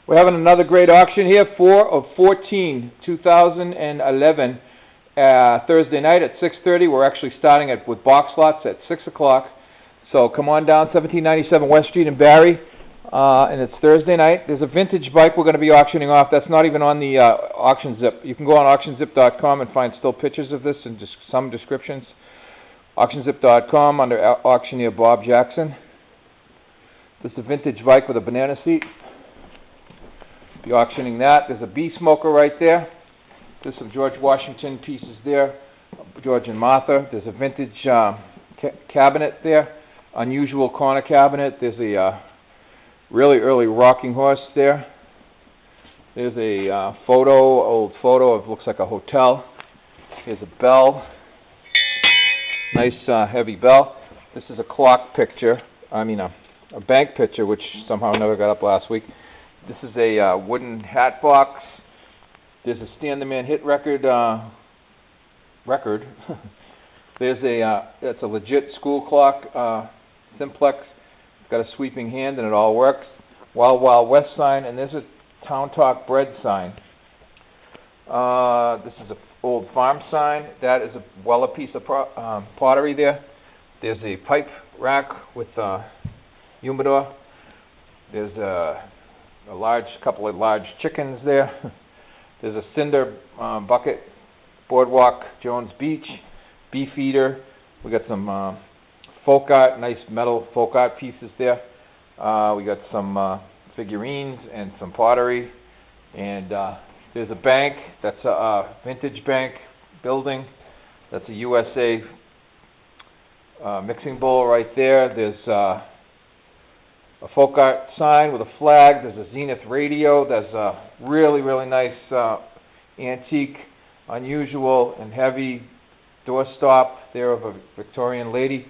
We're having another great auction here, 4 of 14, 2011, Thursday night at 6:30. We're actually starting with box lots at 6 o'clock. So come on down, 1797 West Street in Barre, and it's Thursday night. There's a vintage bike we're going to be auctioning off. That's not even on the auction zip. You can go on auctionzip.com and find still pictures of this and just some descriptions. Auctionzip.com under auctioneer Bob Jackson. This is a vintage bike with a banana seat. Be auctioning that. There's a bee smoker right there. There's some George Washington pieces there, George and Martha. There's a vintage cabinet there, unusual corner cabinet. There's a really early rocking horse there. There's a old photo of, looks like a hotel. Here's a bell, nice heavy bell. This is a clock picture, a bank picture, which somehow never got up last week. This is a wooden hat box. There's a Stand the Man hit record. There's it's a legit school clock, simplex. It's got a sweeping hand and it all works. Wild Wild West sign, and there's a Town Talk bread sign. This is an old farm sign. That is a piece of pottery there. There's a pipe rack with humidor. There's a couple of large chickens there. There's a cinder bucket, boardwalk, Jones Beach, beef eater. We got some folk art, nice metal folk art pieces there. We got some figurines and some pottery. And there's a bank. That's a vintage bank building. That's a USA mixing bowl right there. There's a folk art sign with a flag. There's a Zenith radio. There's a really, really nice antique, unusual, and heavy doorstop there of a Victorian lady.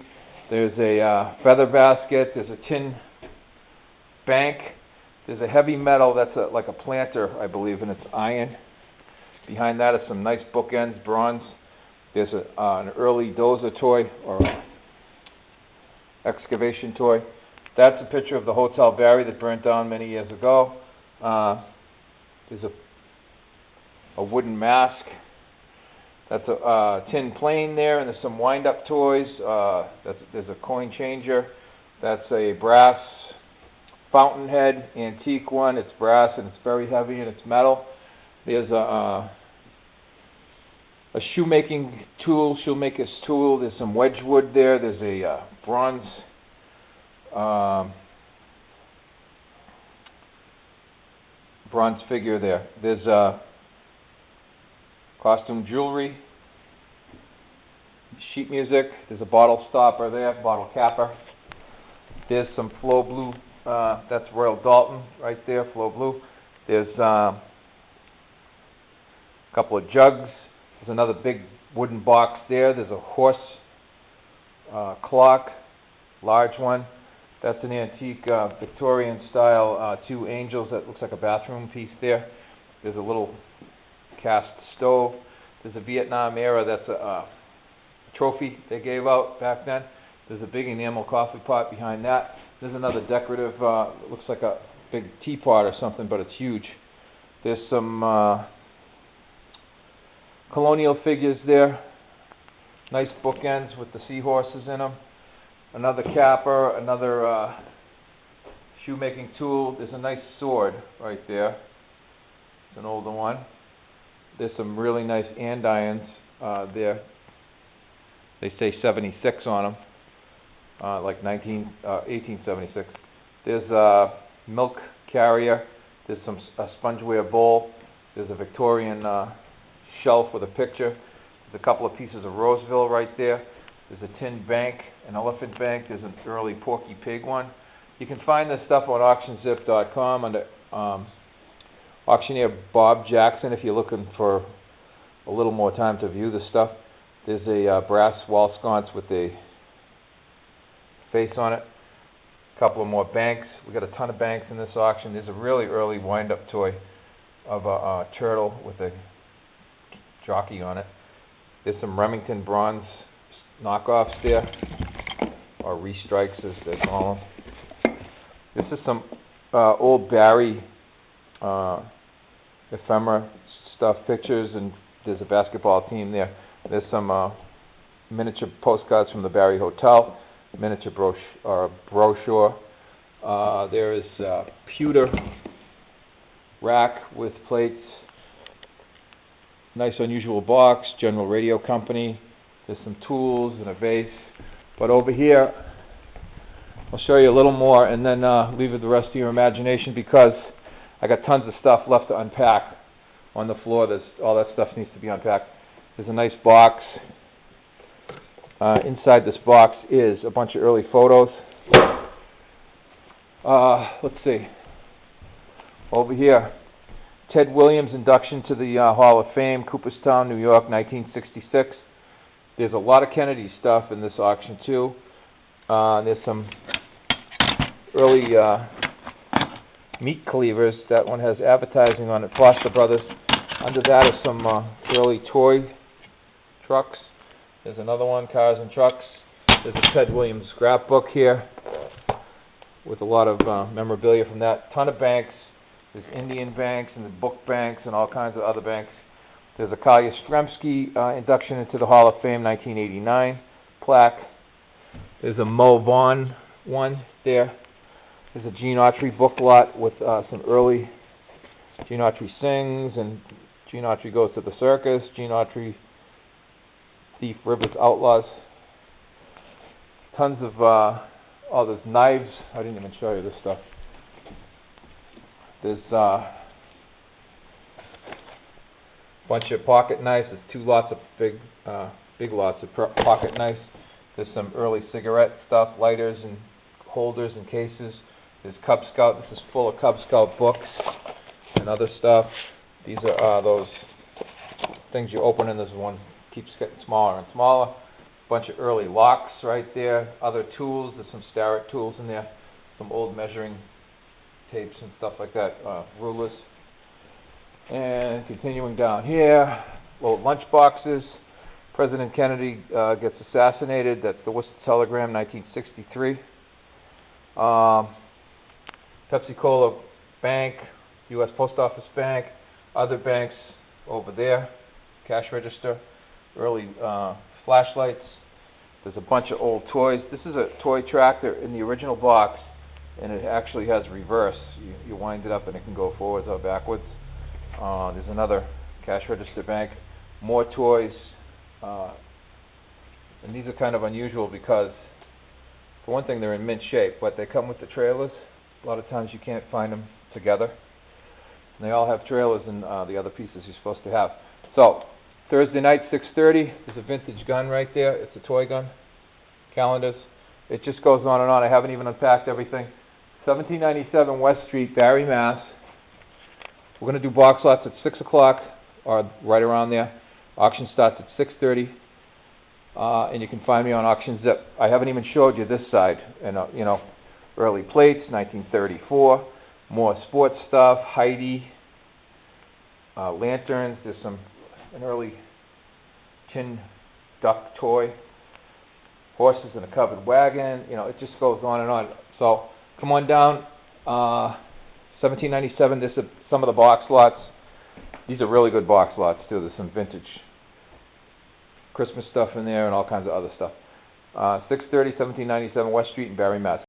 There's a feather basket. There's a tin bank. There's a heavy metal that's like a planter, I believe, and it's iron. Behind that is some nice bookends, bronze. There's an early dozer toy or excavation toy. That's a picture of the Hotel Barre that burnt down many years ago. There's a wooden mask. That's a tin plane there, and there's some wind-up toys. There's a coin changer. That's a brass fountainhead, antique one. It's brass, and it's very heavy, and it's metal. There's a shoemaking tool, shoemaker's tool. There's some wedgwood there. There's a bronze bronze figure there. There's costume jewelry, sheet music. There's a bottle stopper there, bottle capper. There's some Flow Blue. That's Royal Dalton right there, Flow Blue. There's a couple of jugs. There's another big wooden box there. There's a horse clock, large one. That's an antique Victorian style two angels. That looks like a bathroom piece there. There's a little cast stove. There's a Vietnam era. That's a trophy they gave out back then. There's a big enamel coffee pot behind that. There's another decorative, looks like a big teapot or something, but it's huge. There's some colonial figures there. Nice bookends with the seahorses in them. Another capper, another shoemaking tool. There's a nice sword right there. It's an older one. There's some really nice andirons there. They say 76 on them, like 1876. There's a milk carrier. There's a spongeware bowl. There's a Victorian shelf with a picture. There's a couple of pieces of Roseville right there. There's a tin bank, an elephant bank. There's an early Porky Pig one. You can find this stuff on auctionzip.com under auctioneer Bob Jackson if you're looking for a little more time to view the stuff. There's a brass wall sconce with a face on it. A couple of more banks. We got a ton of banks in this auction. There's a really early wind-up toy of a turtle with a jockey on it. There's some Remington bronze knockoffs there, or restrikes as they call them. This is some old Barre ephemera stuff, pictures, and there's a basketball team there. There's some miniature postcards from the Barre Hotel, miniature brochure. There is a pewter rack with plates, nice unusual box, General Radio Company. There's some tools and a vase. But over here, I'll show you a little more and then leave it the rest to your imagination, because I got tons of stuff left to unpack on the floor. All that stuff needs to be unpacked. There's a nice box. Inside this box is a bunch of early photos. Let's see. Over here, Ted Williams induction to the Hall of Fame, Cooperstown, New York, 1966. There's a lot of Kennedy stuff in this auction too. There's some early meat cleavers. That one has advertising on it, Foster Brothers. Under that is some early toy trucks. There's another one, Cars and Trucks. There's a Ted Williams scrapbook here with a lot of memorabilia from that. Ton of banks. There's Indian banks and the book banks and all kinds of other banks. There's a Carl Yastrzemski induction into the Hall of Fame, 1989 plaque. There's a Mo Vaughn one there. There's a Gene Autry book lot with some early Gene Autry Sings and Gene Autry Goes to the Circus, Gene Autry Thief Rivers Outlaws. Tons of, there's knives. I didn't even show you this stuff. There's bunch of pocket knives. There's two lots of big lots of pocket knives. There's some early cigarette stuff, lighters and holders and cases. There's Cub Scout. This is full of Cub Scout books and other stuff. These are those things you open, and this one keeps getting smaller and smaller. Bunch of early locks right there. Other tools. There's some Starrett tools in there. Some old measuring tapes and stuff like that. Rulers. And continuing down here, old lunch boxes. President Kennedy gets assassinated. That's the Worcester Telegram, 1963. Pepsi-Cola Bank, U.S. Post Office Bank, other banks over there, cash register, early flashlights. There's a bunch of old toys. This is a toy tractor in the original box, and it actually has reverse. You wind it up and it can go forwards or backwards. There's another cash register bank, more toys, and these are kind of unusual because, for one thing, they're in mint shape, but they come with the trailers. A lot of times you can't find them together. And they all have trailers and the other pieces you're supposed to have. So, Thursday night, 6:30, there's a vintage gun right there. It's a toy gun. Calendars. It just goes on and on. I haven't even unpacked everything. 1797 West Street, Barre, Mass. We're going to do box lots at 6 o'clock, or right around there. Auction starts at 6:30. And you can find me on Auction Zip. I haven't even showed you this side. And early plates, 1934. More sports stuff, Heidi, lanterns. There's an early tin duck toy, horses in a covered wagon. It just goes on and on. So come on down. 1797. This is some of the box lots. These are really good box lots too. There's some vintage Christmas stuff in there and all kinds of other stuff. 630, 1797 West Street in Barre, Mass.